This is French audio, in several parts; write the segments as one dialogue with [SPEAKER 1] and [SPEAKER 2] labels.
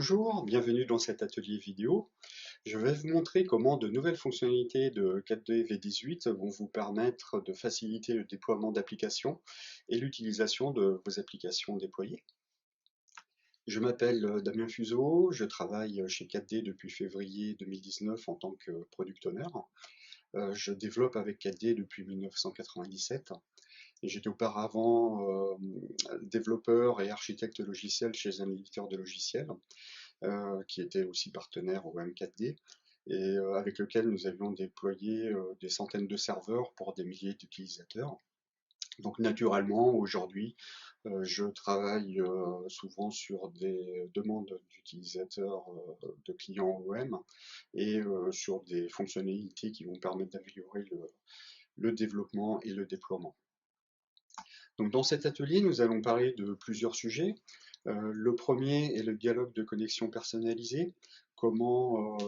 [SPEAKER 1] Bonjour, bienvenue dans cet atelier vidéo. Je vais vous montrer comment de nouvelles fonctionnalités de 4D V18 vont vous permettre de faciliter le déploiement d'applications et l'utilisation de vos applications déployées. Je m'appelle Damien Fuseau, je travaille chez 4D depuis février 2019 en tant que Product Owner. Je développe avec 4D depuis 1997 et j'étais auparavant développeur et architecte logiciel chez un éditeur de logiciels. Qui était aussi partenaire au M4D et avec lequel nous avions déployé des centaines de serveurs pour des milliers d'utilisateurs. Donc naturellement, aujourd'hui, je travaille souvent sur des demandes d'utilisateurs, de clients OM et sur des fonctionnalités qui vont permettre d'améliorer le développement et le déploiement. Donc dans cet atelier, nous allons parler de plusieurs sujets. Le premier est le dialogue de connexion personnalisé. Comment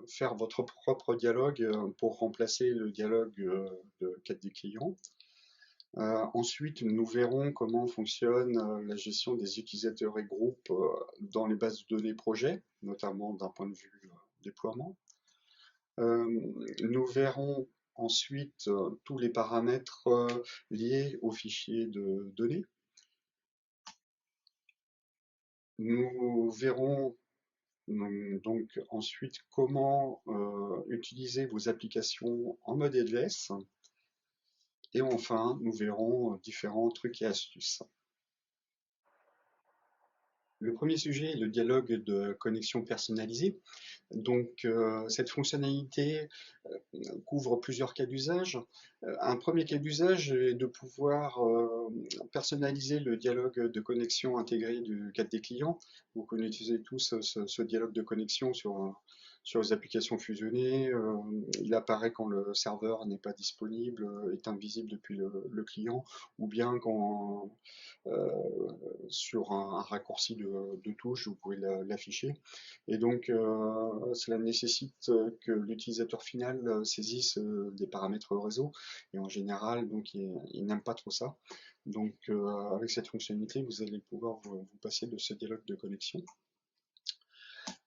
[SPEAKER 1] faire votre propre dialogue pour remplacer le dialogue de 4D client. Ensuite, nous verrons comment fonctionne la gestion des utilisateurs et groupes dans les bases de données projets, notamment d'un point de vue déploiement. Nous verrons ensuite tous les paramètres liés aux fichiers de données. Nous verrons donc ensuite comment utiliser vos applications en mode headless. Et enfin, nous verrons différents trucs et astuces. Le premier sujet est le dialogue de connexion personnalisée. Donc, cette fonctionnalité couvre plusieurs cas d'usage. Un premier cas d'usage est de pouvoir personnaliser le dialogue de connexion intégré du 4D client. Vous connaissez tous ce dialogue de connexion sur les applications fusionnées. Il apparaît quand le serveur n'est pas disponible, est invisible depuis le client, ou bien quand sur un raccourci de touche, vous pouvez l'afficher. Et donc, cela nécessite que l'utilisateur final saisisse des paramètres réseau. Et en général, donc, il n'aime pas trop ça. Donc, avec cette fonctionnalité, vous allez pouvoir vous passer de ce dialogue de connexion.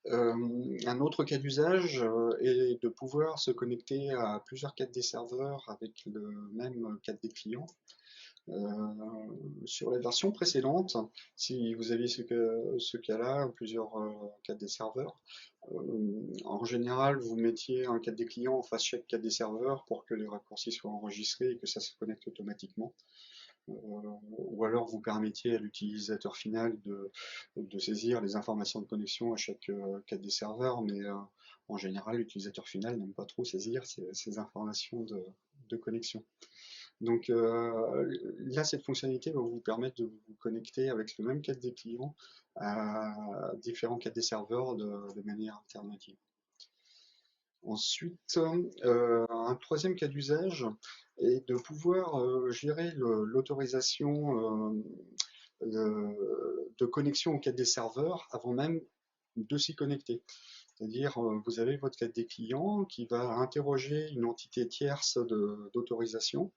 [SPEAKER 1] Un autre cas d'usage est de pouvoir se connecter à plusieurs 4D serveurs avec le même 4D client. Sur la version précédente, si vous aviez ce cas-là, plusieurs 4D serveurs, en général, vous mettiez un 4D client en face chaque 4D serveur pour que les raccourcis soient enregistrés et que ça se connecte automatiquement. Ou alors vous permettiez à l'utilisateur final de saisir les informations de connexion à chaque 4D serveur, mais en général, l'utilisateur final n'aime pas trop saisir ces informations de connexion. Donc là, cette fonctionnalité va vous permettre de vous connecter avec le même 4D client à différents 4D serveurs de manière alternative. Ensuite, un troisième cas d'usage est de pouvoir gérer l'autorisation de connexion au 4D serveur avant même de s'y connecter. C'est-à-dire, vous avez votre 4D client qui va interroger une entité tierce d'autorisation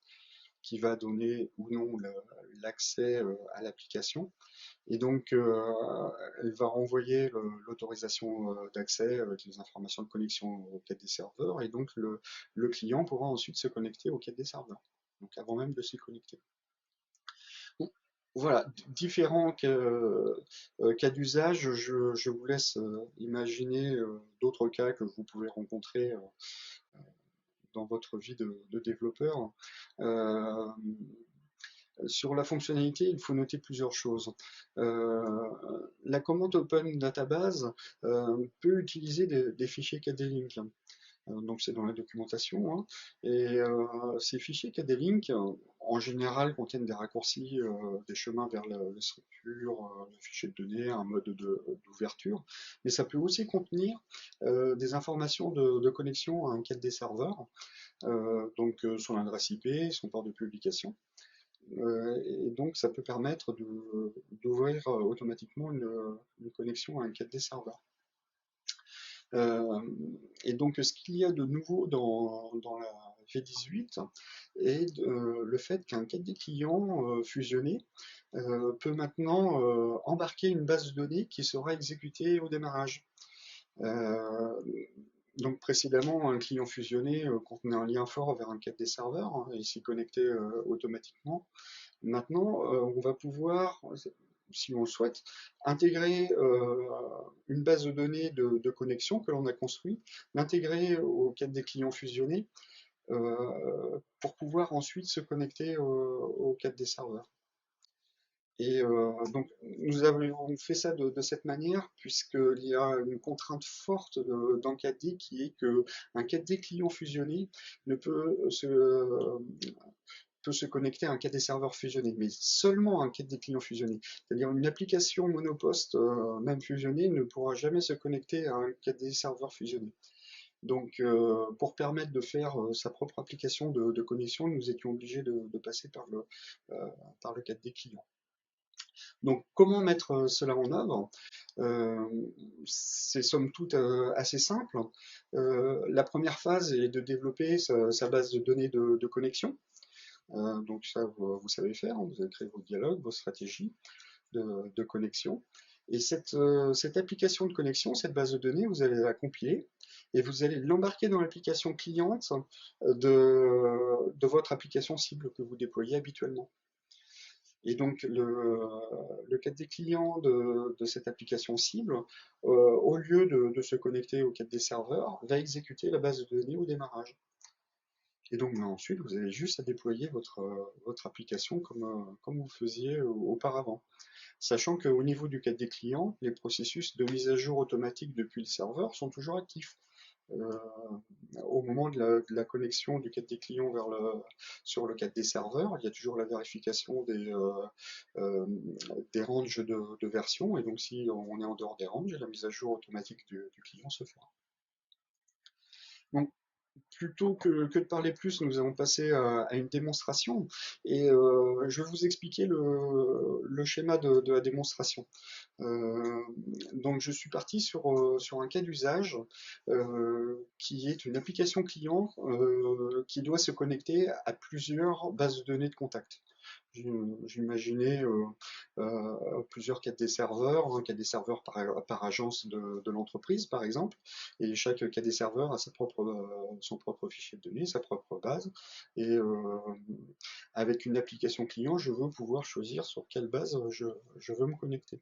[SPEAKER 1] qui va donner ou non l'accès à l'application. Et donc, elle va renvoyer l'autorisation d'accès avec les informations de connexion au 4D serveur. Et donc, le client pourra ensuite se connecter au 4D serveur. Donc, avant même de s'y connecter. Bon, voilà, différents cas d'usage. Je vous laisse imaginer d'autres cas que vous pouvez rencontrer dans votre vie de développeur. Sur la fonctionnalité, il faut noter plusieurs choses. La commande Open Database peut utiliser des fichiers KD-Link. Donc c'est dans la documentation. Hein. Et ces fichiers KD-Link, en général, contiennent des raccourcis, des chemins vers la structure, le fichier de données, un mode d'ouverture. Mais ça peut aussi contenir des informations de connexion à un 4D serveur, donc son adresse IP, son port de publication. Et donc ça peut permettre d'ouvrir automatiquement une connexion à un 4D serveur. Et donc ce qu'il y a de nouveau dans la V18 et le fait qu'un 4D client fusionné peut maintenant embarquer une base de données qui sera exécutée au démarrage. Euh, donc précédemment, un client fusionné contenait un lien fort vers un 4D serveur hein, et s'y connectait automatiquement. Maintenant, on va pouvoir, si on le souhaite, intégrer une base de données de connexion que l'on a construite, l'intégrer au 4D client fusionné pour pouvoir ensuite se connecter au 4D serveur. Et donc, nous avons fait ça de cette manière, puisqu'il y a une contrainte forte dans le 4D qui est qu'un 4D client fusionné ne peut se connecter à un 4D serveur fusionné, mais seulement un 4D client fusionné. C'est-à-dire une application monoposte, même fusionnée, ne pourra jamais se connecter à un 4D serveur fusionné. Donc, pour permettre de faire sa propre application de connexion, nous étions obligés de passer par le 4D client. Donc, comment mettre cela en œuvre? C'est somme toute assez simple. La première phase est de développer sa base de données de connexion. Donc ça, vous savez faire, hein, vous avez créé vos dialogues, vos stratégies de connexion. Et cette application de connexion, cette base de données, vous allez la compiler et vous allez l'embarquer dans l'application cliente de votre application cible que vous déployez habituellement. Et donc, le 4D client de cette application cible, au lieu de se connecter au 4D serveur, va exécuter la base de données au démarrage. Et donc, ensuite, vous avez juste à déployer votre application comme vous faisiez auparavant. Sachant qu'au niveau du 4D client, les processus de mise à jour automatique depuis le serveur sont toujours actifs. Euh, Au moment de la connexion du 4D client sur le 4D serveur, il y a toujours la vérification des ranges de version, et donc si on est en dehors des ranges, la mise à jour automatique du client se fera. Donc, plutôt que de parler plus, nous allons passer à une démonstration, et je vais vous expliquer le schéma de la démonstration. Euh, donc je suis parti sur un cas d'usage qui est une application client qui doit se connecter à plusieurs bases de données de contact. J'imaginais plusieurs 4D serveurs, un 4D serveur par agence de l'entreprise par exemple, et chaque 4D serveur a son propre fichier de données, sa propre base, et avec une application client, je veux pouvoir choisir sur quelle base je veux me connecter.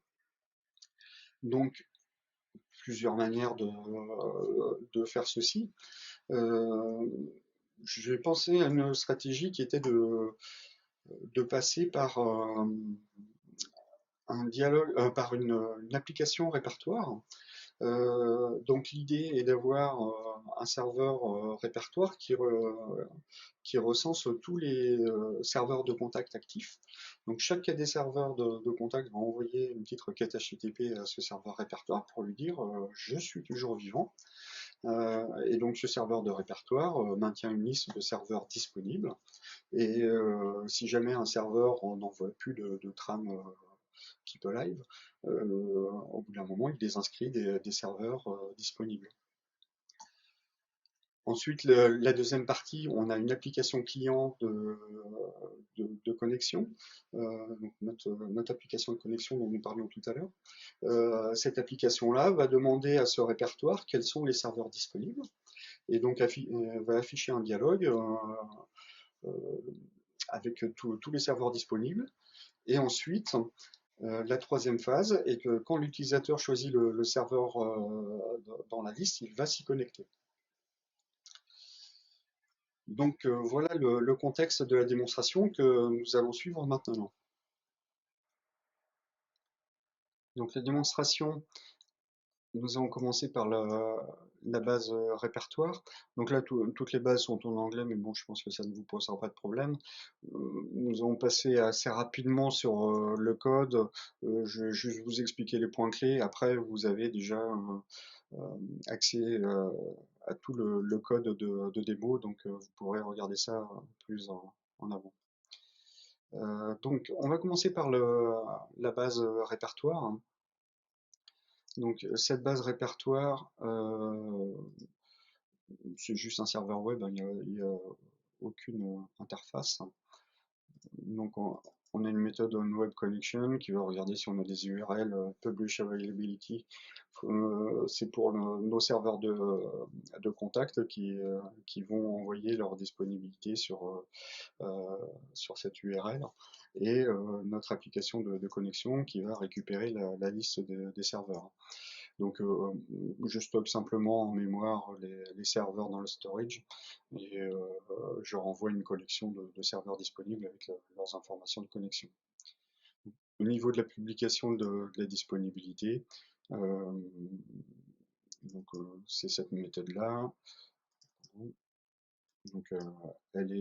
[SPEAKER 1] Donc, plusieurs manières de faire ceci. Euh, j'ai pensé à une stratégie qui était de passer par un dialogue, par une application répertoire. Donc l'idée est d'avoir un serveur répertoire qui recense tous les serveurs de contact actifs. Donc chaque des serveurs de contact va envoyer une petite requête HTTP à ce serveur répertoire pour lui dire je suis toujours vivant. Et donc ce serveur de répertoire maintient une liste de serveurs disponibles. Et si jamais un serveur n'envoie plus de trame keep alive, au bout d'un moment il désinscrit des serveurs disponibles. Ensuite, la deuxième partie, on a une application client de connexion, donc notre application de connexion dont nous parlions tout à l'heure. Cette application-là va demander à ce répertoire quels sont les serveurs disponibles, et donc va afficher un dialogue euh, avec tous les serveurs disponibles. Et ensuite, la troisième phase est que quand l'utilisateur choisit le serveur dans la liste, il va s'y connecter. Donc voilà le contexte de la démonstration que nous allons suivre maintenant. Donc la démonstration, nous allons commencer par la base répertoire. Donc là, toutes les bases sont en anglais, mais bon, je pense que ça ne vous posera pas de problème. Nous allons passer assez rapidement sur le code. Je vais juste vous expliquer les points clés. Après, vous avez déjà accès à tout le code de démo, donc vous pourrez regarder ça plus en avant. Donc, on va commencer par la base répertoire. Donc, cette base répertoire, c'est juste un serveur web, hein. aucune interface. Donc on a une méthode on web connection qui va regarder si on a des URL publish availability. C'est pour nos serveurs de contact qui vont envoyer leur disponibilité sur cette URL et notre application de connexion qui va récupérer la liste des serveurs. Donc je stocke simplement en mémoire les serveurs dans le storage et je renvoie une collection de serveurs disponibles avec leurs informations de connexion. Au niveau de la publication de la disponibilité, euh, c'est cette méthode-là. Donc elle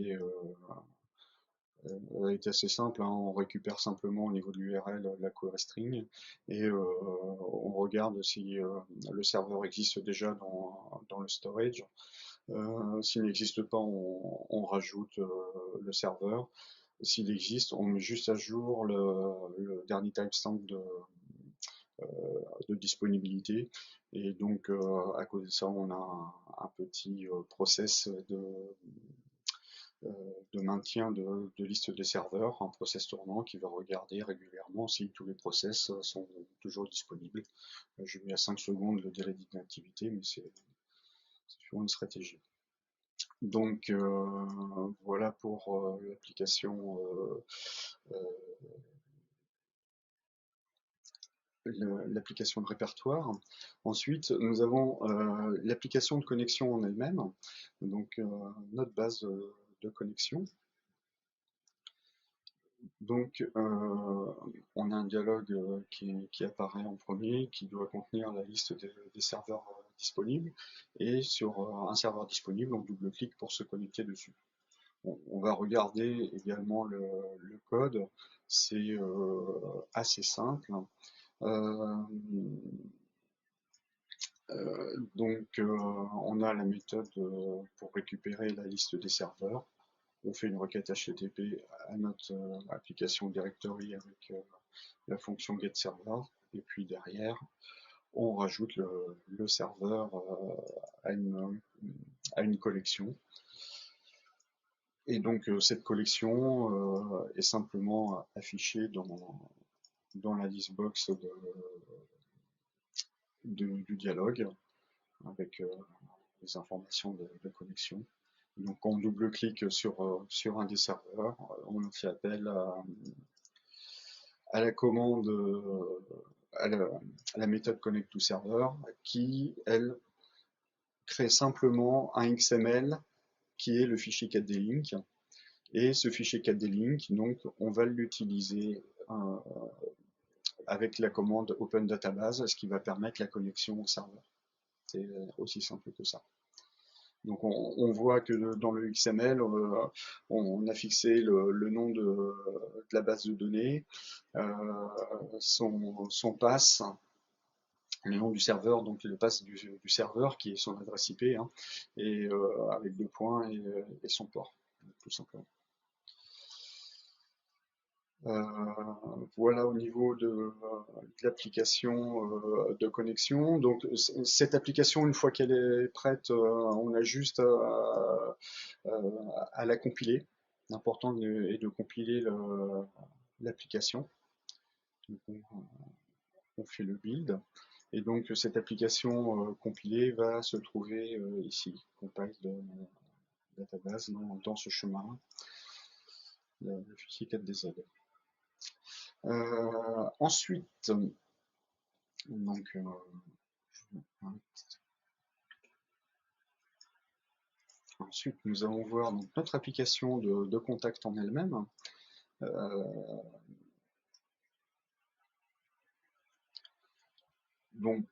[SPEAKER 1] est assez simple, hein. On récupère simplement au niveau de l'URL la query string et on regarde si le serveur existe déjà dans le storage. S'il n'existe pas, on rajoute le serveur. S'il existe, on met juste à jour le dernier timestamp de disponibilité. Et donc, à cause de ça, on a un petit process de maintien de liste des serveurs, un process tournant qui va regarder régulièrement si tous les process sont toujours disponibles. Je mets à 5 secondes le délai d'inactivité, mais c'est toujours une stratégie. Donc voilà pour l'application l'application de répertoire. Ensuite, nous avons l'application de connexion en elle-même, donc notre base de connexion. Donc, on a un dialogue qui apparaît en premier, qui doit contenir la liste des serveurs disponibles. Et sur un serveur disponible, on double-clique pour se connecter dessus. On va regarder également le code. C'est assez simple. Donc, on a la méthode pour récupérer la liste des serveurs. On fait une requête HTTP à notre application directory avec la fonction getServer. Et puis derrière, on rajoute le serveur à une collection. Et donc, cette collection est simplement affichée dans la listbox du dialogue avec les informations de connexion. Donc on double-clique sur un des serveurs, on fait appel à la commande, à la méthode connect to server qui, elle, crée simplement un XML qui est le fichier 4D-Link. Et ce fichier 4D-Link, donc, on va l'utiliser avec la commande Open Database, ce qui va permettre la connexion au serveur. C'est aussi simple que ça. Donc on voit que dans le XML, on a fixé le nom de la base de données, son pass, le nom du serveur, donc le pass du serveur qui est son adresse IP, hein, et avec 2 points et son port, tout simplement. Voilà au niveau de l'application de connexion. Donc cette application, une fois qu'elle est prête, on a juste à la compiler. L'important est de compiler l'application. On fait le build. Et donc cette application compilée va se trouver ici, compile database dans ce chemin, le fichier 4DZ. Ensuite, donc, ensuite, nous allons voir donc, notre application de contact en elle-même. Donc,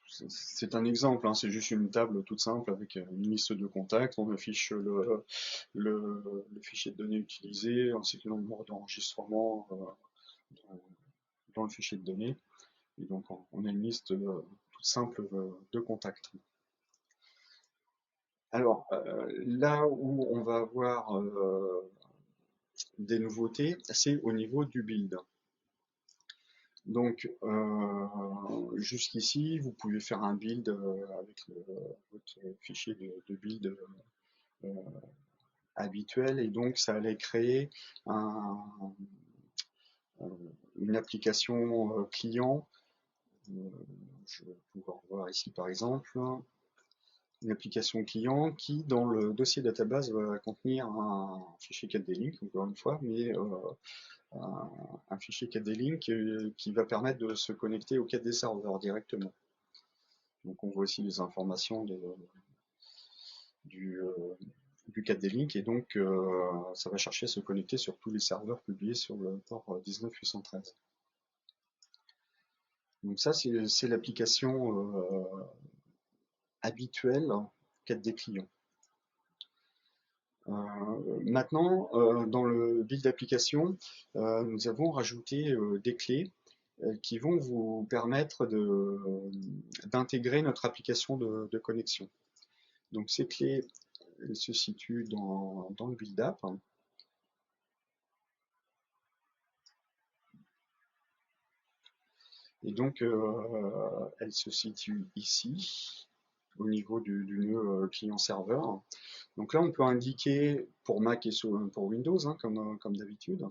[SPEAKER 1] c'est un exemple, hein, c'est juste une table toute simple avec une liste de contacts. On affiche le fichier de données utilisé ainsi que le nombre d'enregistrements dans le fichier de données. Et donc, on a une liste toute simple de contacts. Alors, là où on va avoir des nouveautés, c'est au niveau du build. Donc, jusqu'ici, vous pouvez faire un build avec votre fichier de build habituel, et donc ça allait créer un, une application client. Je vais pouvoir voir ici par exemple une application client qui, dans le dossier database, va contenir un fichier 4D Link, encore une fois, mais un fichier 4D Link qui va permettre de se connecter au 4D serveur directement. Donc on voit aussi les informations du, euh, du 4D Link, et donc ça va chercher à se connecter sur tous les serveurs publiés sur le port 19813. Donc ça, c'est l'application habituelle 4D client. Maintenant, dans le build d'application, nous avons rajouté des clés qui vont vous permettre d'intégrer notre application de connexion. Donc ces clés se situent dans le build app. Et donc elles se situent ici, au niveau du nœud client-serveur. Donc là, on peut indiquer, pour Mac et pour Windows, hein, comme d'habitude,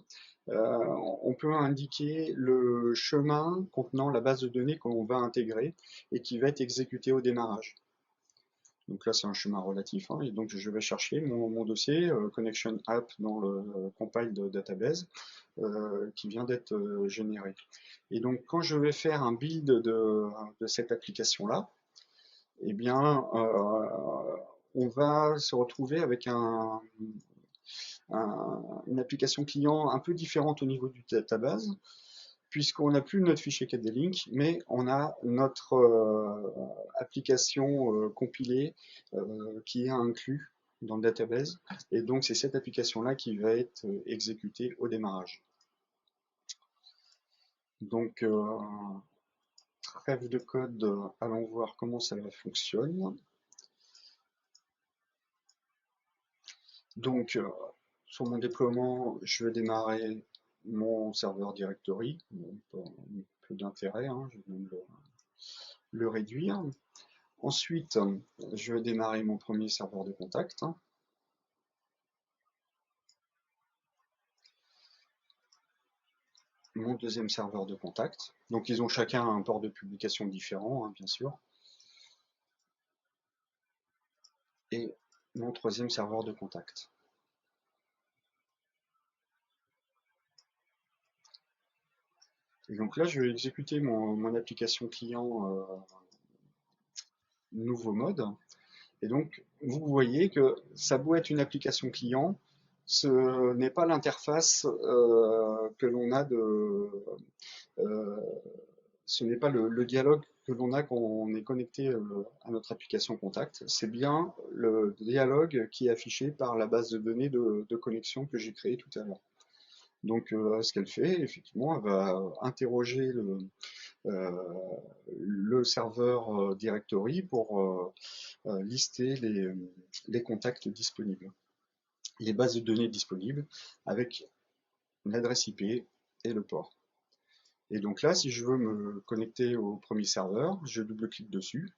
[SPEAKER 1] on peut indiquer le chemin contenant la base de données qu'on va intégrer et qui va être exécuté au démarrage. Donc là, c'est un chemin relatif, hein, et donc je vais chercher mon dossier Connection App dans le compile de database qui vient d'être généré. Et donc, quand je vais faire un build de cette application-là, eh bien, on va se retrouver avec une application client un peu différente au niveau du database, puisqu'on n'a plus notre fichier 4D Link, mais on a notre application compilée qui est inclus dans le database, et donc c'est cette application-là qui va être exécutée au démarrage. Donc, trêve de code, allons voir comment ça fonctionne. Donc, sur mon déploiement, je vais démarrer mon serveur directory. Bon, peu d'intérêt, hein, je vais le réduire. Ensuite, je vais démarrer mon premier serveur de contact. Mon deuxième serveur de contact. Donc, ils ont chacun un port de publication différent, hein, bien sûr. Et mon troisième serveur de contact. Et donc là, je vais exécuter mon application client nouveau mode. Et donc, vous voyez que ça doit être une application client, ce n'est pas l'interface que l'on a euh, ce n'est pas le dialogue que l'on a quand on est connecté à notre application contact, c'est bien le dialogue qui est affiché par la base de données de connexion que j'ai créée tout à l'heure. Donc, ce qu'elle fait, effectivement, elle va interroger euh, le serveur directory pour lister les contacts disponibles, les bases de données disponibles avec l'adresse IP et le port. Et donc là, si je veux me connecter au premier serveur, je double-clique dessus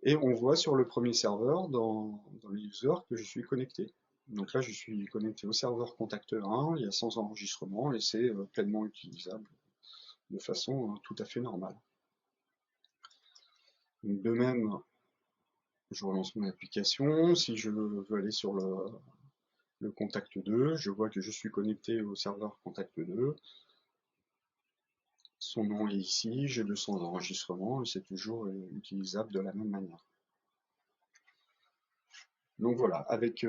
[SPEAKER 1] et on voit sur le premier serveur dans les users que je suis connecté. Donc là, je suis connecté au serveur contacteur 1, il y a 100 enregistrements et c'est pleinement utilisable de façon tout à fait normale. Donc de même, je relance mon application. Si je veux aller sur le contact 2, je vois que je suis connecté au serveur contact 2. Son nom est ici, j'ai 200 enregistrements et c'est toujours utilisable de la même manière. Donc voilà, avec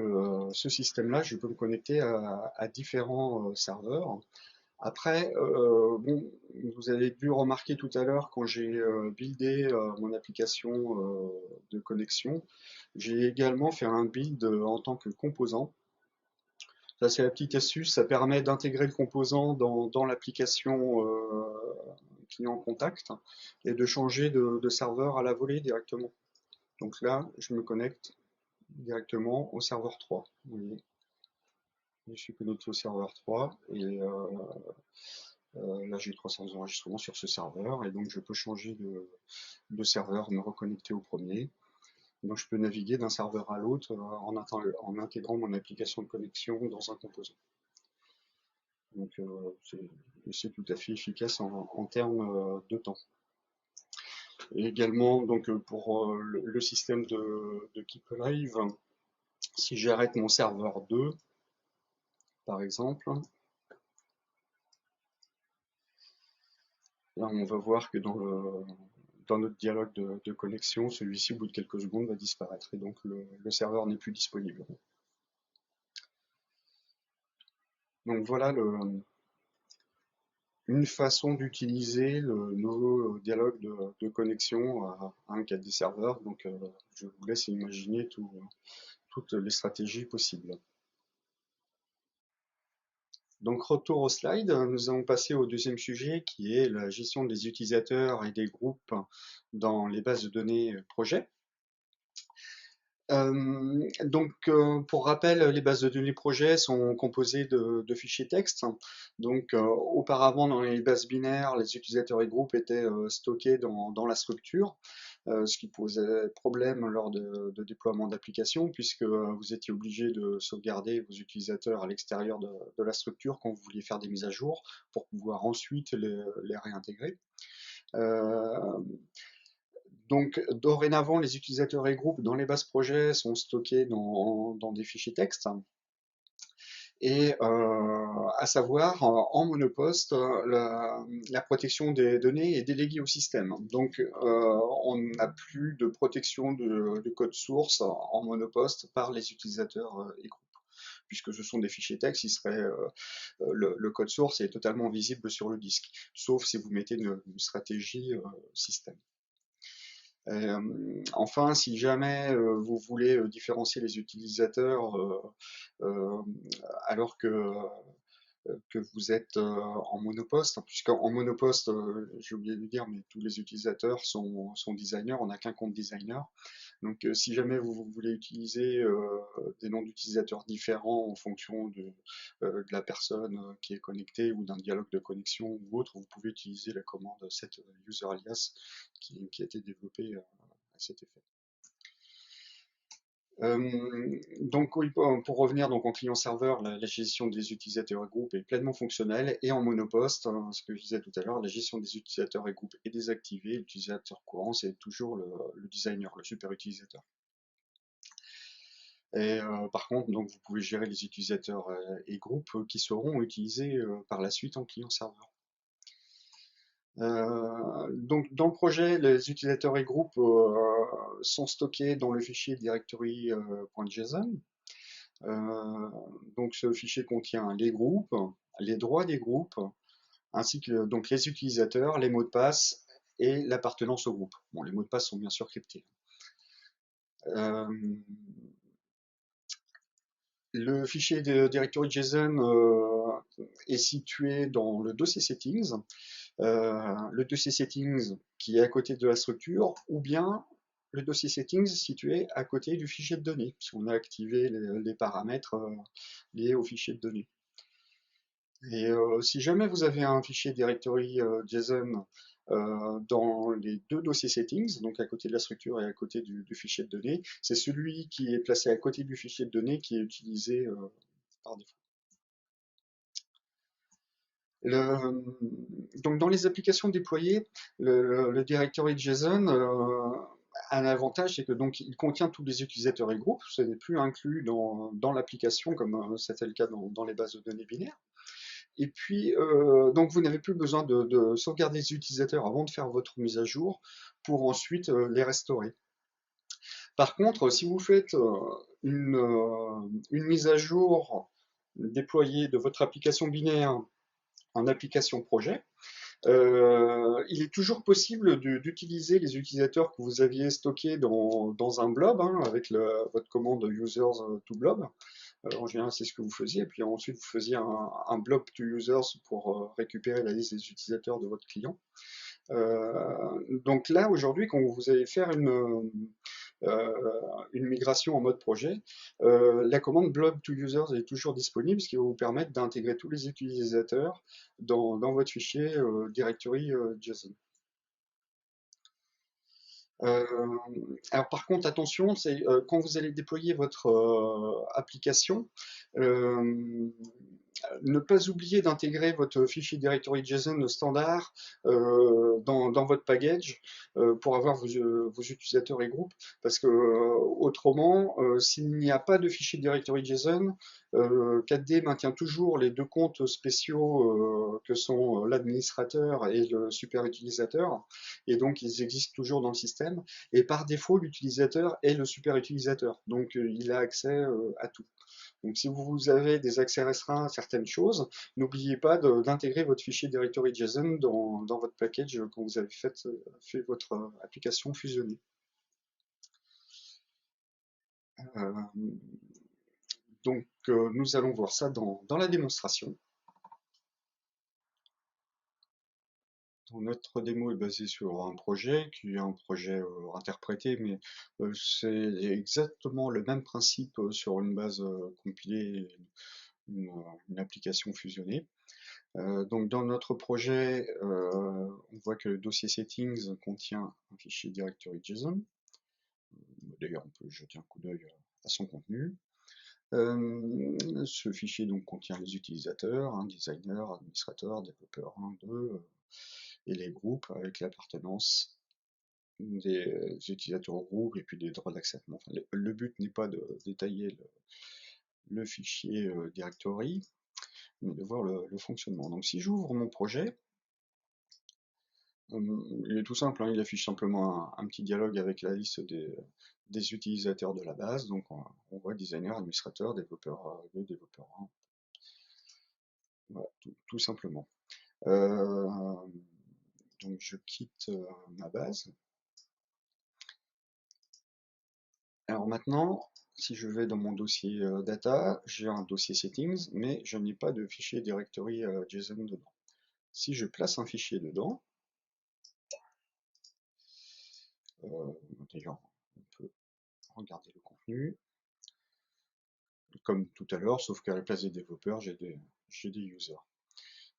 [SPEAKER 1] ce système-là, je peux me connecter à différents serveurs. Après, bon, vous avez dû remarquer tout à l'heure quand j'ai buildé mon application de connexion, j'ai également fait un build en tant que composant. Ça, c'est la petite astuce, ça permet d'intégrer le composant dans l'application client contact et de changer de serveur à la volée directement. Donc là, je me connecte directement au serveur 3. Vous voyez, je suis connecté au serveur 3 et là j'ai 300 enregistrements sur ce serveur et donc je peux changer de serveur, me reconnecter au premier. Donc je peux naviguer d'un serveur à l'autre en intégrant mon application de connexion dans un composant. Donc c'est tout à fait efficace en termes de temps. Et également, donc pour le système de Keep Alive, si j'arrête mon serveur 2, par exemple, là on va voir que dans notre dialogue de connexion, celui-ci au bout de quelques secondes va disparaître et donc le serveur n'est plus disponible. Donc voilà une façon d'utiliser le nouveau dialogue de connexion à un 4D serveur. Donc je vous laisse imaginer toutes les stratégies possibles. Donc retour au slide, nous allons passer au deuxième sujet qui est la gestion des utilisateurs et des groupes dans les bases de données projet. Pour rappel, les bases de données projet sont composées de fichiers texte. Donc, auparavant, dans les bases binaires, les utilisateurs et groupes étaient stockés dans la structure, ce qui posait problème lors de déploiement d'applications, puisque vous étiez obligé de sauvegarder vos utilisateurs à l'extérieur de la structure quand vous vouliez faire des mises à jour, pour pouvoir ensuite les réintégrer. Donc, dorénavant, les utilisateurs et groupes dans les bases projets sont stockés dans des fichiers texte. Et à savoir, en monoposte, la protection des données est déléguée au système. Donc, on n'a plus de protection de code source en monoposte par les utilisateurs et groupes. Puisque ce sont des fichiers texte, le code source est totalement visible sur le disque, sauf si vous mettez une stratégie système. Enfin, si jamais vous voulez différencier les utilisateurs euh, alors que vous êtes en monoposte, puisqu'en monoposte, j'ai oublié de dire, mais tous les utilisateurs sont designers, on n'a qu'un compte designer. Donc si jamais vous voulez utiliser des noms d'utilisateurs différents en fonction de la personne qui est connectée ou d'un dialogue de connexion ou autre, vous pouvez utiliser la commande set user alias qui a été développée à cet effet. Donc oui, pour revenir donc en client-serveur, la gestion des utilisateurs et groupes est pleinement fonctionnelle et en monoposte, ce que je disais tout à l'heure, la gestion des utilisateurs et groupes est désactivée. L'utilisateur courant, c'est toujours le designer, le super utilisateur. Et par contre, donc vous pouvez gérer les utilisateurs et groupes qui seront utilisés par la suite en client-serveur. Donc dans le projet, les utilisateurs et groupes sont stockés dans le fichier directory.json. Donc ce fichier contient les groupes, les droits des groupes, ainsi que donc les utilisateurs, les mots de passe et l'appartenance au groupe. Bon, les mots de passe sont bien sûr cryptés. Euh, le fichier de directory.json est situé dans le dossier settings. Le dossier settings qui est à côté de la structure, ou bien le dossier settings situé à côté du fichier de données, si on a activé les paramètres liés au fichier de données. Et si jamais vous avez un fichier directory JSON dans les deux dossiers settings, donc à côté de la structure et à côté du fichier de données, c'est celui qui est placé à côté du fichier de données qui est utilisé par défaut. Donc dans les applications déployées, le directory JSON a un avantage, c'est que donc il contient tous les utilisateurs et groupes, ce n'est plus inclus dans l'application comme c'était le cas dans les bases de données binaires. Et puis, donc vous n'avez plus besoin de sauvegarder les utilisateurs avant de faire votre mise à jour pour ensuite les restaurer. Par contre, si vous faites une mise à jour déployée de votre application binaire en application projet, il est toujours possible d'utiliser les utilisateurs que vous aviez stockés dans un blob, hein, avec votre commande users to blob. En général, c'est ce que vous faisiez. Et puis ensuite, vous faisiez un blob to users pour récupérer la liste des utilisateurs de votre client. Donc là, aujourd'hui, quand vous allez faire une migration en mode projet, la commande blob to users est toujours disponible, ce qui va vous permettre d'intégrer tous les utilisateurs dans votre fichier directory JSON. Euh, alors par contre, attention, c'est quand vous allez déployer votre application, euh, ne pas oublier d'intégrer votre fichier directory JSON standard dans votre package pour avoir vos utilisateurs et groupes, parce que autrement, s'il n'y a pas de fichier directory JSON, 4D maintient toujours les deux comptes spéciaux que sont l'administrateur et le super utilisateur, et donc ils existent toujours dans le système. Et par défaut, l'utilisateur est le super utilisateur, donc il a accès à tout. Donc si vous avez des accès restreints à certaines choses, n'oubliez pas d'intégrer votre fichier directory JSON dans votre package quand vous avez fait votre application fusionnée. Euh, donc nous allons voir ça dans la démonstration. Donc, notre démo est basée sur un projet qui est un projet interprété, mais c'est exactement le même principe sur une base compilée, une, une application fusionnée. Donc dans notre projet, on voit que le dossier settings contient un fichier directory JSON. D'ailleurs, on peut jeter un coup d'œil à son contenu. Ce fichier donc contient les utilisateurs, designer, administrateur, développeur 1, 2, et les groupes avec l'appartenance des utilisateurs au groupe et puis des droits d'accès. Enfin, le but n'est pas de détailler le fichier directory, mais de voir le fonctionnement. Donc si j'ouvre mon projet, il est tout simple, hein, il affiche simplement un petit dialogue avec la liste des utilisateurs de la base. Donc on voit designer, administrateur, développeur 2, développeur 1, voilà, tout simplement. Euh, donc je quitte ma base. Alors maintenant, si je vais dans mon dossier data, j'ai un dossier settings, mais je n'ai pas de fichier directory JSON dedans. Si je place un fichier dedans, d'ailleurs, on peut regarder le contenu, comme tout à l'heure, sauf qu'à la place des développeurs, j'ai des users.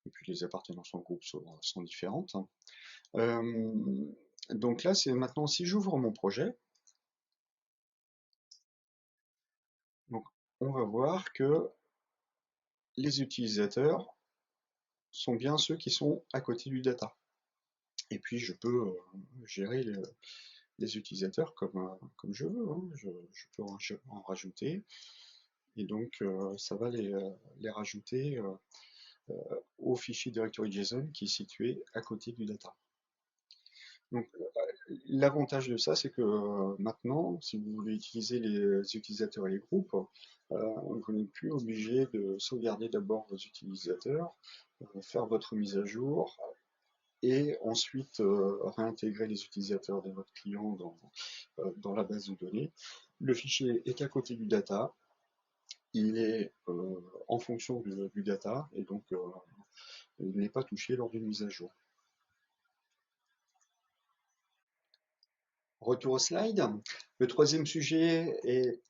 [SPEAKER 1] Et puis les appartenances en groupe sont différentes. Donc là, c'est maintenant, si j'ouvre mon projet, donc on va voir que les utilisateurs sont bien ceux qui sont à côté du data. Et puis je peux gérer les utilisateurs comme je veux, hein. Je peux en rajouter, et donc ça va les rajouter au fichier directory JSON qui est situé à côté du data. Donc l'avantage de ça, c'est que maintenant, si vous voulez utiliser les utilisateurs et les groupes, vous n'êtes plus obligé de sauvegarder d'abord vos utilisateurs, faire votre mise à jour, et ensuite réintégrer les utilisateurs de votre client dans la base de données. Le fichier est à côté du data, il est en fonction du data, et donc il n'est pas touché lors d'une mise à jour. Retour aux slides. Le troisième sujet est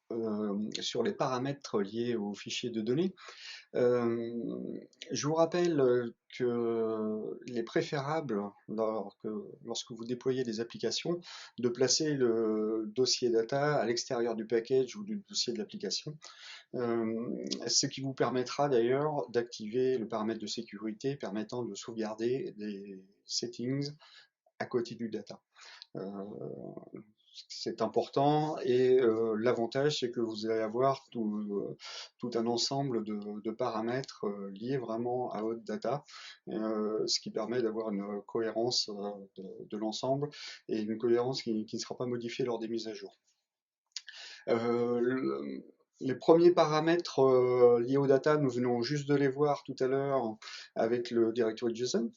[SPEAKER 1] sur les paramètres liés aux fichiers de données. Je vous rappelle qu'il est préférable, lorsque vous déployez des applications, de placer le dossier data à l'extérieur du package ou du dossier de l'application, ce qui vous permettra d'ailleurs d'activer le paramètre de sécurité permettant de sauvegarder des settings à côté du data. C'est important, et l'avantage c'est que vous allez avoir tout un ensemble de paramètres liés vraiment à votre data, ce qui permet d'avoir une cohérence de l'ensemble, et une cohérence qui ne sera pas modifiée lors des mises à jour. Les premiers paramètres liés aux data, nous venons juste de les voir tout à l'heure avec le directory JSON,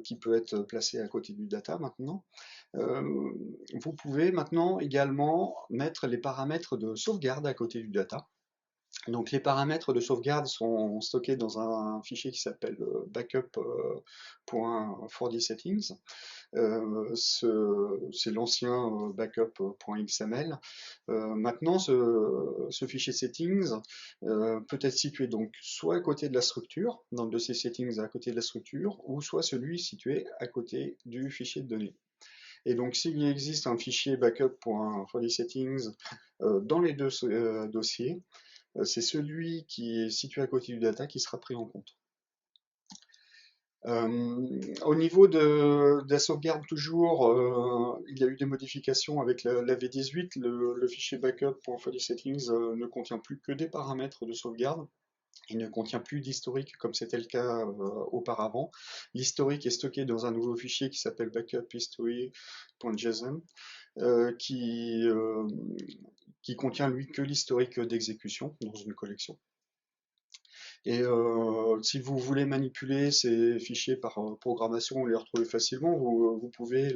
[SPEAKER 1] qui peut être placé à côté du data maintenant. Vous pouvez maintenant également mettre les paramètres de sauvegarde à côté du data. Donc les paramètres de sauvegarde sont stockés dans un fichier qui s'appelle backup.4dsettings. C'est l'ancien backup.xml. Maintenant, ce fichier settings peut être situé donc soit à côté de la structure, dans le dossier settings à côté de la structure, ou soit celui situé à côté du fichier de données. Et donc, s'il existe un fichier backup.ForDiSettings dans les deux dossiers, c'est celui qui est situé à côté du data qui sera pris en compte. Au niveau de la sauvegarde toujours, il y a eu des modifications avec la V18. Le fichier backup.ForDiSettings ne contient plus que des paramètres de sauvegarde. Il ne contient plus d'historique comme c'était le cas auparavant. L'historique est stocké dans un nouveau fichier qui s'appelle backuphistory.json qui contient lui que l'historique d'exécution dans une collection. Et si vous voulez manipuler ces fichiers par programmation ou les retrouver facilement, vous pouvez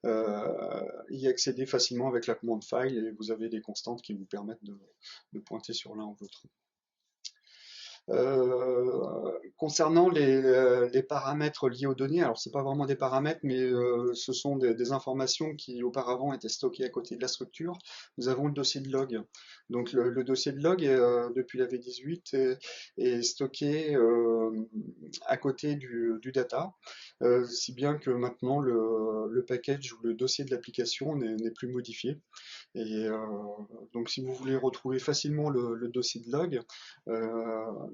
[SPEAKER 1] y accéder facilement avec la commande file et vous avez des constantes qui vous permettent de pointer sur l'un ou l'autre. Concernant les paramètres liés aux données, alors c'est pas vraiment des paramètres, mais ce sont des informations qui auparavant étaient stockées à côté de la structure. Nous avons le dossier de log. Donc le dossier de log, depuis la V18, est stocké à côté du data, si bien que maintenant le package ou le dossier de l'application n'est plus modifié. Et donc si vous voulez retrouver facilement le dossier de log,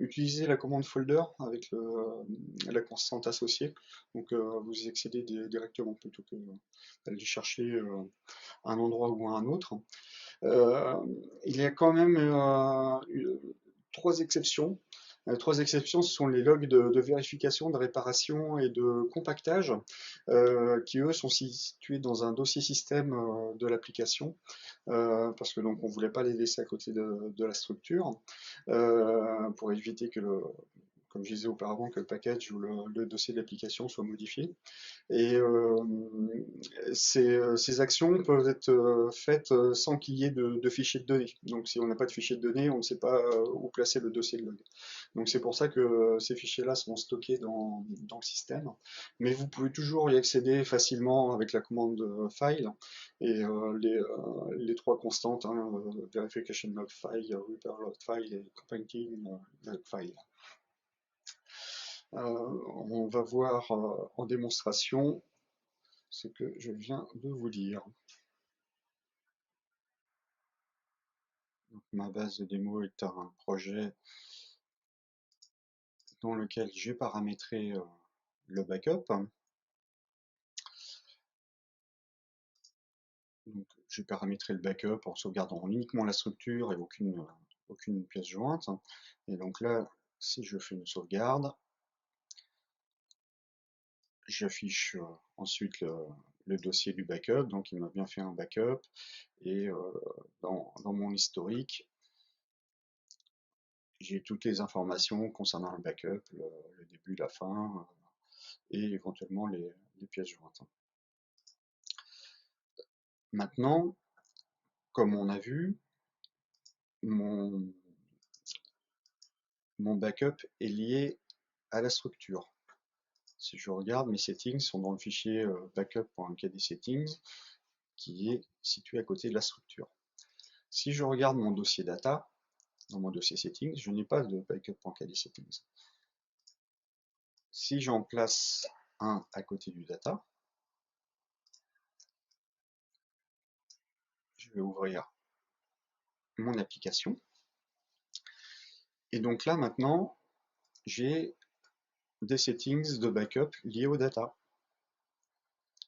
[SPEAKER 1] utilisez la commande folder avec la constante associée. Donc vous y accédez directement plutôt que d'aller chercher un endroit ou un autre. Euh, il y a quand même trois exceptions. Trois exceptions, ce sont les logs de vérification, de réparation et de compactage, qui eux sont situés dans un dossier système de l'application, parce que donc on voulait pas les laisser à côté de la structure, pour éviter que comme je disais auparavant, que le package ou le dossier d'application soit modifié. Et ces actions peuvent être faites sans qu'il y ait de fichier de données. Donc si on n'a pas de fichier de données, on ne sait pas où placer le dossier de log. Donc c'est pour ça que ces fichiers-là sont stockés dans le système. Mais vous pouvez toujours y accéder facilement avec la commande file et les trois constantes, hein, verification log file, repair log file et compacting log file. On va voir en démonstration ce que je viens de vous dire. Donc, ma base de démo est un projet dans lequel j'ai paramétré le backup. Donc, j'ai paramétré le backup en sauvegardant uniquement la structure et aucune pièce jointe. Et donc là, si je fais une sauvegarde, j'affiche ensuite le dossier du backup. Donc il m'a bien fait un backup. Et dans mon historique, j'ai toutes les informations concernant le backup, le début, la fin, et éventuellement les pièces jointes. Maintenant, comme on a vu, mon, mon backup est lié à la structure. Si je regarde, mes settings sont dans le fichier backup.kdsettings qui est situé à côté de la structure. Si je regarde mon dossier data, dans mon dossier settings, je n'ai pas de backup.kdsettings. Si j'en place un à côté du data, je vais ouvrir mon application. Et donc là, maintenant, j'ai des settings de backup liés au data.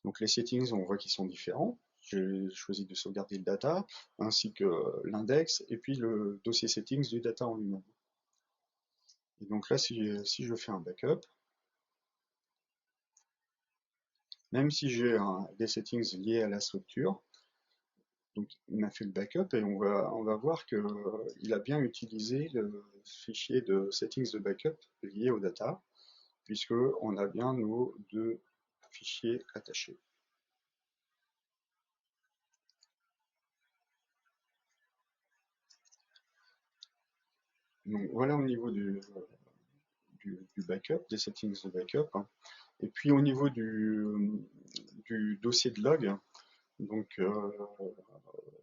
[SPEAKER 1] Donc les settings, on voit qu'ils sont différents. J'ai choisi de sauvegarder le data, ainsi que l'index, et puis le dossier settings du data en lui-même. Et donc là, si je fais un backup, même si j'ai des settings liés à la structure, donc il m'a fait le backup et on va voir qu'il a bien utilisé le fichier de settings de backup lié au data, puisque on a bien nos deux fichiers attachés. Donc voilà au niveau du backup, des settings de backup. Et puis au niveau du dossier de log, donc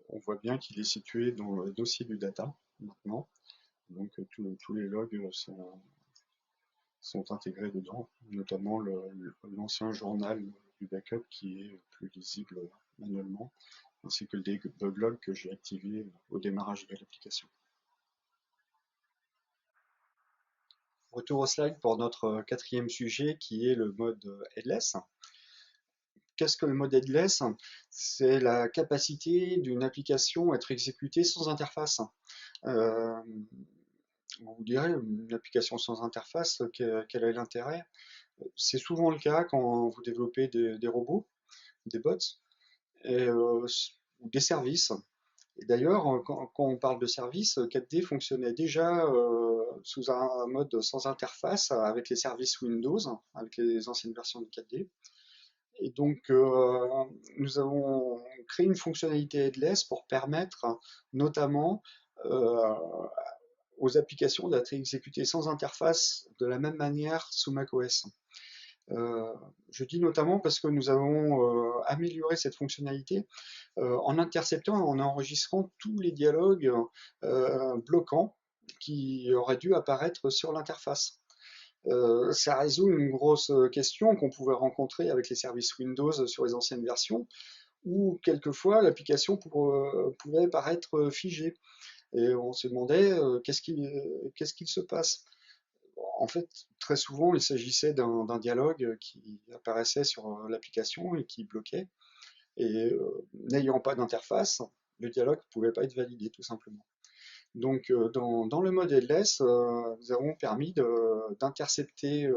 [SPEAKER 1] on voit bien qu'il est situé dans le dossier du data maintenant. Donc tous les logs sont intégrés dedans, notamment l'ancien journal du backup qui est plus lisible manuellement, ainsi que le debug log que j'ai activé au démarrage de l'application. Retour au slide pour notre quatrième sujet qui est le mode headless. Qu'est-ce que le mode headless? C'est la capacité d'une application à être exécutée sans interface. Euh, vous vous direz, une application sans interface, quel est l'intérêt? C'est souvent le cas quand vous développez des robots, des bots, ou des services. Et d'ailleurs, quand on parle de services, 4D fonctionnait déjà sous un mode sans interface avec les services Windows, avec les anciennes versions de 4D. Et donc, nous avons créé une fonctionnalité headless pour permettre notamment euh, aux applications d'être exécutées sans interface de la même manière sous macOS. Je dis notamment parce que nous avons amélioré cette fonctionnalité en interceptant et en enregistrant tous les dialogues bloquants qui auraient dû apparaître sur l'interface. Ça résout une grosse question qu'on pouvait rencontrer avec les services Windows sur les anciennes versions, où quelquefois l'application pouvait paraître figée. Et on se demandait qu'est-ce qu'il se passe. En fait, très souvent, il s'agissait d'un dialogue qui apparaissait sur l'application et qui bloquait. Et n'ayant pas d'interface, le dialogue ne pouvait pas être validé tout simplement. Donc dans le mode headless, nous avons permis d'intercepter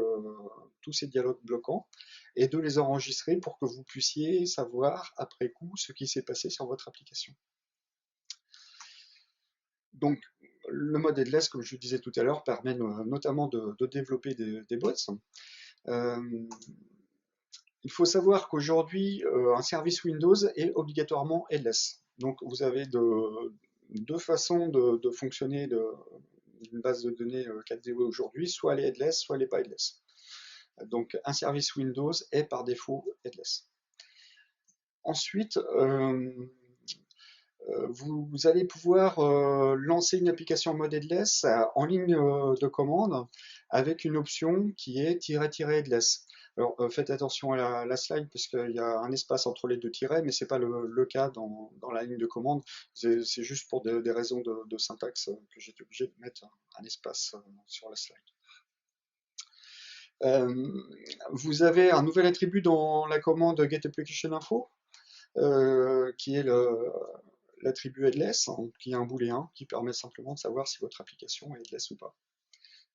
[SPEAKER 1] tous ces dialogues bloquants et de les enregistrer pour que vous puissiez savoir après coup ce qui s'est passé sur votre application. Donc le mode headless, comme je le disais tout à l'heure, permet notamment de développer des bots. Euh, il faut savoir qu'aujourd'hui, un service Windows est obligatoirement headless. Donc vous avez deux façons de fonctionner d'une base de données 4D aujourd'hui, soit elle est headless, soit elle n'est pas headless. Donc un service Windows est par défaut headless. Ensuite, vous allez pouvoir lancer une application en mode headless en ligne de commande avec une option qui est "-headless". Alors faites attention à la slide parce qu'il y a un espace entre les deux tirets, mais c'est pas le cas dans la ligne de commande. C'est juste pour des raisons de syntaxe que j'ai été obligé de mettre un espace sur la slide. Vous avez un nouvel attribut dans la commande getApplicationInfo qui est l'attribut headless, qui est un booléen qui permet simplement de savoir si votre application est headless ou pas.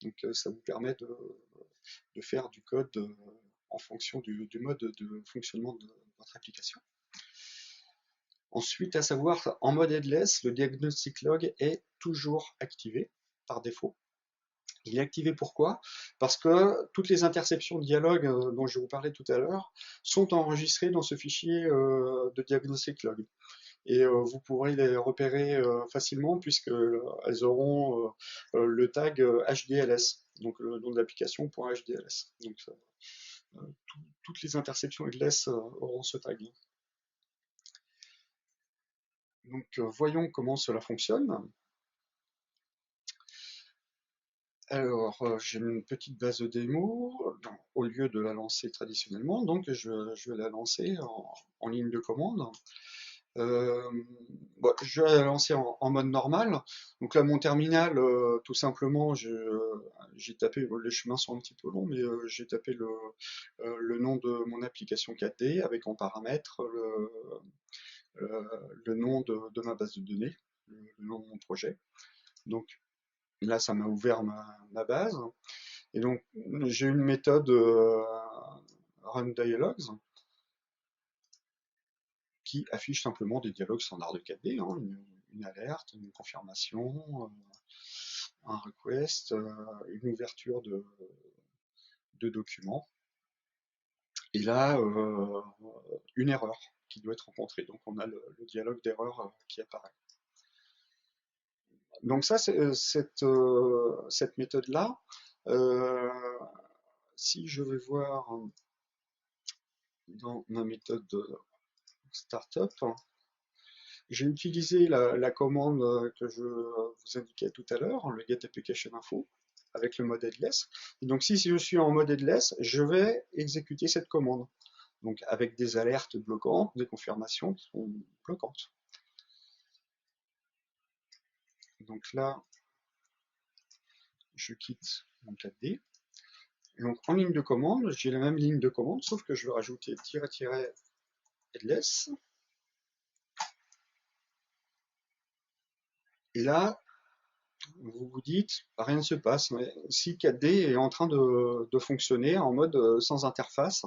[SPEAKER 1] Donc ça vous permet de faire du code en fonction du mode de fonctionnement de votre application. Ensuite, à savoir, en mode headless, le diagnostic log est toujours activé par défaut. Il est activé pourquoi? Parce que toutes les interceptions de dialogue dont je vous parlais tout à l'heure sont enregistrées dans ce fichier de diagnostic log. Et vous pourrez les repérer facilement puisqu'elles auront le tag HDLS, donc le nom de l'application .hdls. Donc toutes les interceptions headless auront ce tag. Donc voyons comment cela fonctionne. Alors, j'ai une petite base de démo, au lieu de la lancer traditionnellement, donc je vais la lancer en ligne de commande. Bon, je vais la lancer en mode normal. Donc là, mon terminal, tout simplement, j'ai tapé, les chemins sont un petit peu longs, mais j'ai tapé le nom de mon application 4D avec en paramètre le nom de ma base de données, le nom de mon projet. Donc là, ça m'a ouvert ma base. Et donc, j'ai une méthode runDialogues qui affiche simplement des dialogues standards de 4D, hein, une alerte, une confirmation, un request, une ouverture de documents. Et là, une erreur qui doit être rencontrée. Donc, on a le dialogue d'erreur qui apparaît. Donc ça, cette méthode-là, si je vais voir dans ma méthode de startup, j'ai utilisé la commande que je vous indiquais tout à l'heure, le getApplicationInfo, avec le mode headless. Et donc si je suis en mode headless, je vais exécuter cette commande. donc avec des alertes bloquantes, des confirmations qui sont bloquantes. Donc là, je quitte mon 4D. Et donc en ligne de commande, j'ai la même ligne de commande, sauf que je vais rajouter -headless. Et là, vous vous dites, rien ne se passe. Mais si 4D est en train de fonctionner en mode sans interface,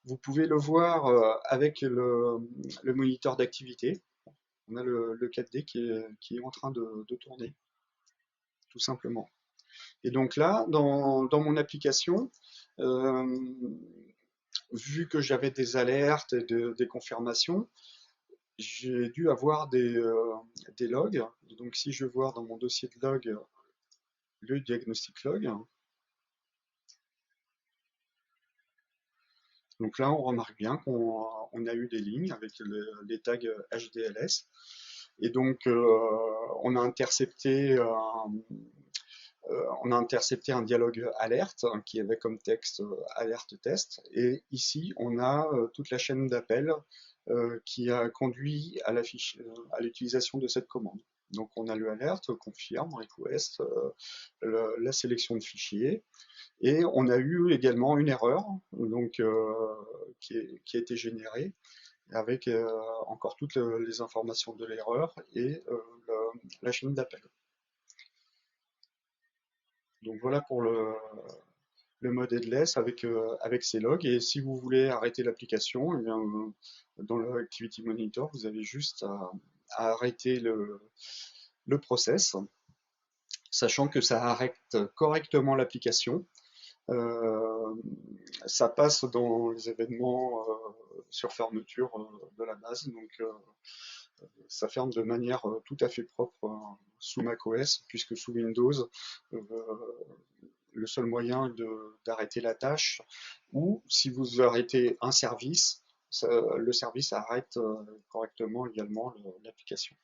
[SPEAKER 1] vous pouvez le voir avec le moniteur d'activité. On a le 4D qui est en train de tourner, tout simplement. Et donc là, dans mon application, euh, vu que j'avais des alertes et des confirmations, j'ai dû avoir des logs. Donc si je vais voir dans mon dossier de log le diagnostic log, donc là on remarque bien qu'on a eu des lignes avec les tags HDLS. Et donc on a intercepté un dialogue alerte qui avait comme texte alerte test. Et ici, on a toute la chaîne d'appels qui a conduit à l'utilisation de cette commande. Donc on a le alerte, confirme, request, la sélection de fichiers, et on a eu également une erreur donc, qui a été générée avec encore toutes les informations de l'erreur et la chaîne d'appel. Donc voilà pour le mode headless avec ses logs. Et si vous voulez arrêter l'application, eh bien, dans l'Activity Monitor, vous avez juste à arrêter le process, sachant que ça arrête correctement l'application. Euh, Ça passe dans les événements sur fermeture de la base, donc ça ferme de manière tout à fait propre sous macOS, puisque sous Windows, euh, le seul moyen d'arrêter la tâche, ou si vous arrêtez un service, le service arrête correctement également l'application.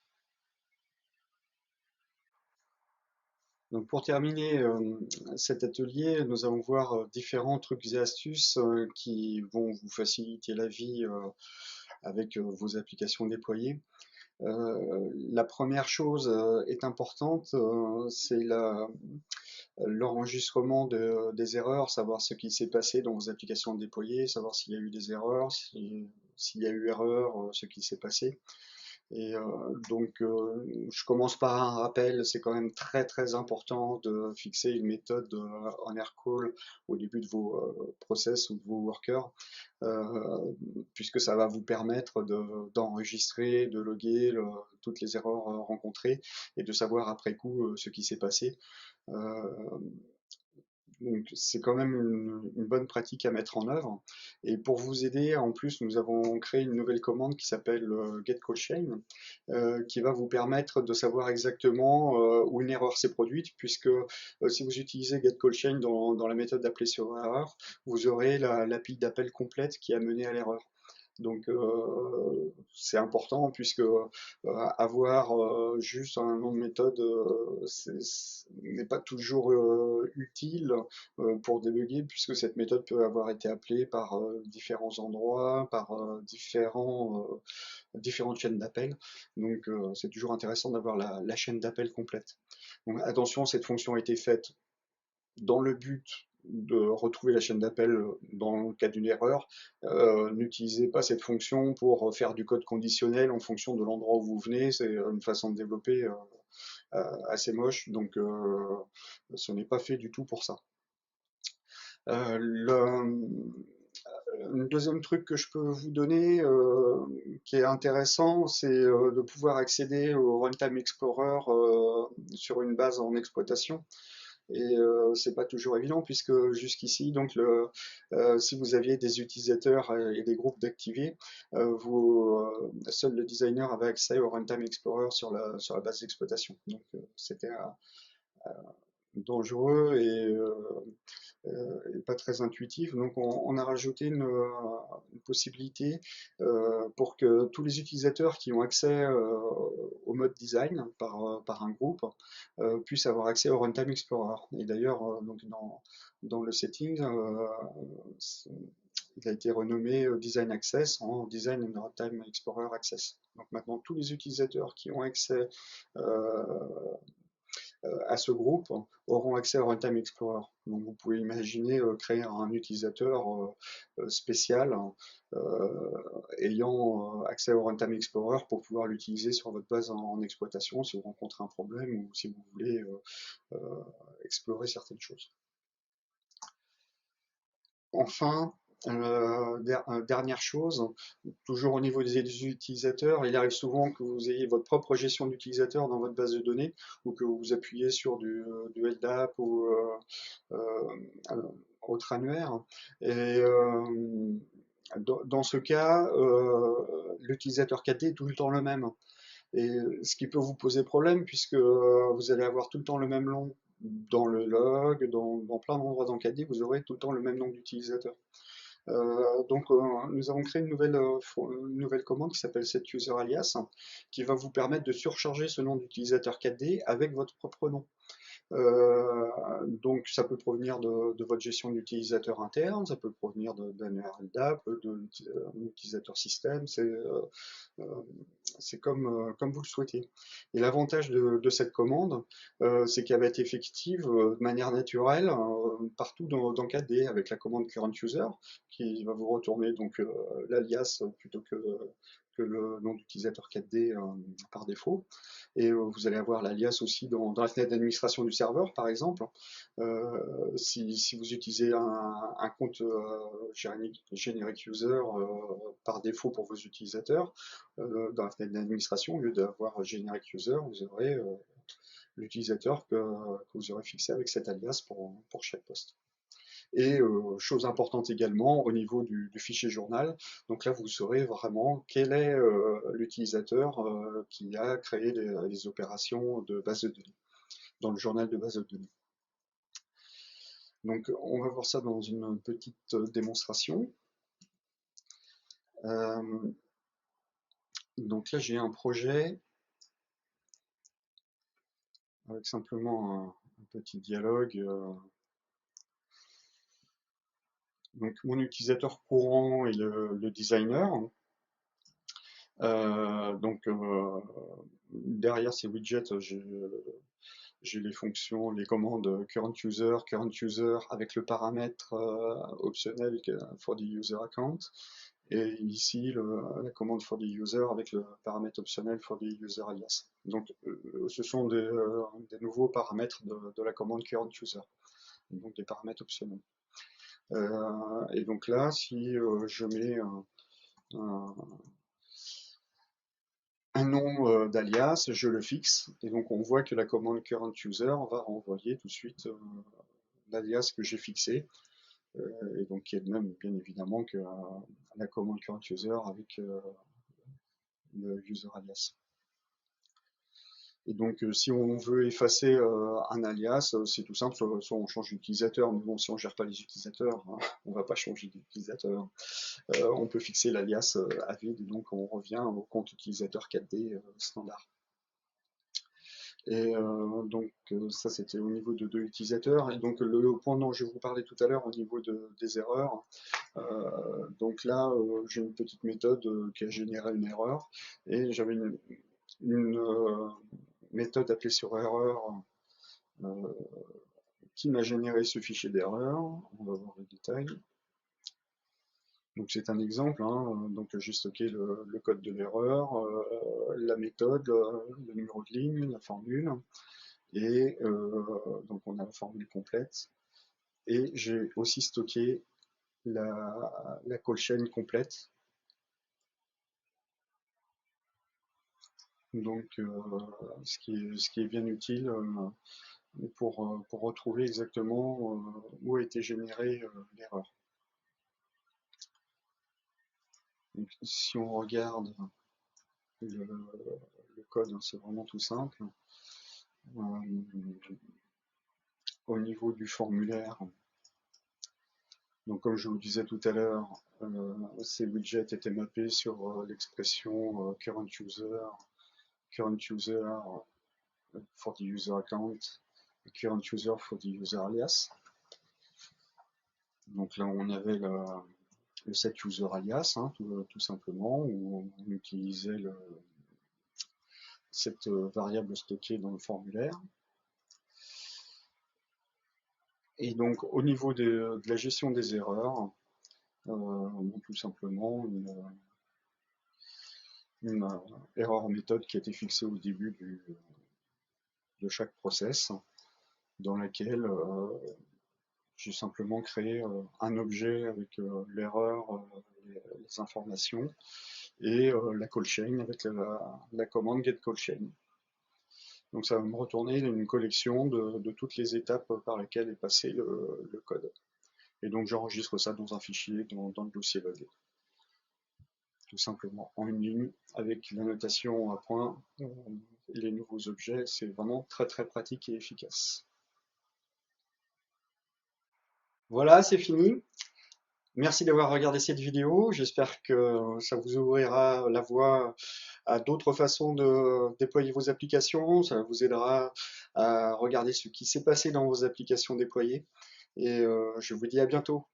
[SPEAKER 1] Donc pour terminer cet atelier, nous allons voir différents trucs et astuces qui vont vous faciliter la vie avec vos applications déployées. La première chose est importante, c'est l'enregistrement des erreurs, savoir ce qui s'est passé dans vos applications déployées, savoir s'il y a eu des erreurs, s'il y a eu erreur, ce qui s'est passé. Et donc, je commence par un rappel. C'est quand même très très important de fixer une méthode en aircall au début de vos process ou de vos workers, euh, puisque ça va vous permettre d'enregistrer, de loguer toutes les erreurs rencontrées et de savoir après coup ce qui s'est passé. Euh, donc c'est quand même une bonne pratique à mettre en œuvre. Et pour vous aider, en plus, nous avons créé une nouvelle commande qui s'appelle getCallChain, qui va vous permettre de savoir exactement où une erreur s'est produite, puisque si vous utilisez getCallChain dans la méthode d'appeler sur erreur, vous aurez la pile d'appels complète qui a mené à l'erreur. Donc c'est important puisque avoir juste un nom de méthode n'est pas toujours utile pour débugger puisque cette méthode peut avoir été appelée par différents endroits, par différentes chaînes d'appel. Donc c'est toujours intéressant d'avoir la chaîne d'appel complète. Donc attention, cette fonction a été faite dans le but de retrouver la chaîne d'appel dans le cas d'une erreur. N'utilisez pas cette fonction pour faire du code conditionnel en fonction de l'endroit où vous venez. C'est une façon de développer assez moche, donc ce n'est pas fait du tout pour ça. Le deuxième truc que je peux vous donner qui est intéressant, c'est de pouvoir accéder au Runtime Explorer sur une base en exploitation. Et c'est pas toujours évident puisque jusqu'ici, donc si vous aviez des utilisateurs et des groupes d'activés, seul le designer avait accès au Runtime Explorer sur la base d'exploitation. Donc c'était dangereux et pas très intuitif. Donc on a rajouté une possibilité pour que tous les utilisateurs qui ont accès au mode design par un groupe puissent avoir accès au Runtime Explorer. Et d'ailleurs, donc dans le setting, il a été renommé Design Access en Design and Runtime Explorer Access. Donc maintenant, tous les utilisateurs qui ont accès euh, à ce groupe auront accès à Runtime Explorer. Donc vous pouvez imaginer créer un utilisateur spécial ayant accès au Runtime Explorer pour pouvoir l'utiliser sur votre base en exploitation si vous rencontrez un problème ou si vous voulez euh, explorer certaines choses. Enfin, dernière chose, toujours au niveau des utilisateurs, il arrive souvent que vous ayez votre propre gestion d'utilisateurs dans votre base de données ou que vous appuyez sur du LDAP ou autre annuaire. Et dans ce cas, l'utilisateur 4D est tout le temps le même. Et ce qui peut vous poser problème puisque vous allez avoir tout le temps le même nom dans le log, dans plein d'endroits dans 4D, vous aurez tout le temps le même nom d'utilisateur. Nous avons créé une nouvelle commande qui s'appelle setUserAlias, qui va vous permettre de surcharger ce nom d'utilisateur 4D avec votre propre nom. Donc ça peut provenir de votre gestion d'utilisateur interne, ça peut provenir d'un LDAP, d'un utilisateur système, c'est comme vous le souhaitez. Et l'avantage de cette commande, c'est qu'elle va être effective de manière naturelle partout dans 4D avec la commande currentUser qui va vous retourner donc l'alias plutôt que le nom d'utilisateur 4D par défaut. Et vous allez avoir l'alias aussi dans la fenêtre d'administration du serveur, par exemple. Si vous utilisez un compte generic user par défaut pour vos utilisateurs, dans la fenêtre d'administration, au lieu d'avoir generic user, vous aurez l'utilisateur que vous aurez fixé avec cet alias pour chaque poste. Et chose importante également au niveau du fichier journal, donc là vous saurez vraiment quel est l'utilisateur qui a créé les opérations de base de données dans le journal de base de données. Donc on va voir ça dans une petite démonstration. Donc là j'ai un projet avec simplement un petit dialogue. Donc mon utilisateur courant est le designer. Derrière ces widgets, j'ai les fonctions, les commandes current user avec le paramètre optionnel for the user account. Et ici, la commande for the user avec le paramètre optionnel for the user alias. Donc, ce sont des nouveaux paramètres de la commande current user. Donc, des paramètres optionnels. Et donc là, si je mets un nom d'alias, je le fixe, et donc on voit que la commande current user va renvoyer tout de suite l'alias que j'ai fixé, et donc qui est le même bien évidemment que la commande current user avec le user alias. Et donc si on veut effacer un alias, c'est tout simple, soit on change d'utilisateur, mais bon, si on gère pas les utilisateurs, hein, on va pas changer d'utilisateur. On peut fixer l'alias à vide, et donc on revient au compte utilisateur 4D standard. Et ça c'était au niveau de l'utilisateur. Et donc le point dont je vous parlais tout à l'heure au niveau des erreurs, donc là j'ai une petite méthode qui a généré une erreur, et j'avais une méthode appelée sur erreur qui m'a généré ce fichier d'erreur. On va voir les détails. Donc c'est un exemple, hein. Donc j'ai stocké le code de l'erreur, la méthode, le numéro de ligne, la formule, et donc on a la formule complète. Et j'ai aussi stocké la call chain complète. Donc ce qui est bien utile pour retrouver exactement où a été générée l'erreur. Donc, si on regarde le code, c'est vraiment tout simple. Au niveau du formulaire, donc comme je vous disais tout à l'heure, ces widgets étaient mappés sur l'expression current user for the user account, current user for the user alias. Donc là on avait le set user alias, hein, tout simplement, où on utilisait cette variable stockée dans le formulaire. Et donc au niveau de la gestion des erreurs, tout simplement une erreur méthode qui a été fixée au début de chaque process, dans laquelle j'ai simplement créé un objet avec l'erreur, les informations, et la call chain avec la commande get call chain. Donc ça va me retourner une collection de toutes les étapes par lesquelles est passé le code. Et donc j'enregistre ça dans un fichier dans le dossier log. Tout simplement en une ligne avec la notation à point, les nouveaux objets, c'est vraiment très très pratique et efficace. Voilà, c'est fini. Merci d'avoir regardé cette vidéo. J'espère que ça vous ouvrira la voie à d'autres façons de déployer vos applications. Ça vous aidera à regarder ce qui s'est passé dans vos applications déployées. Et je vous dis à bientôt.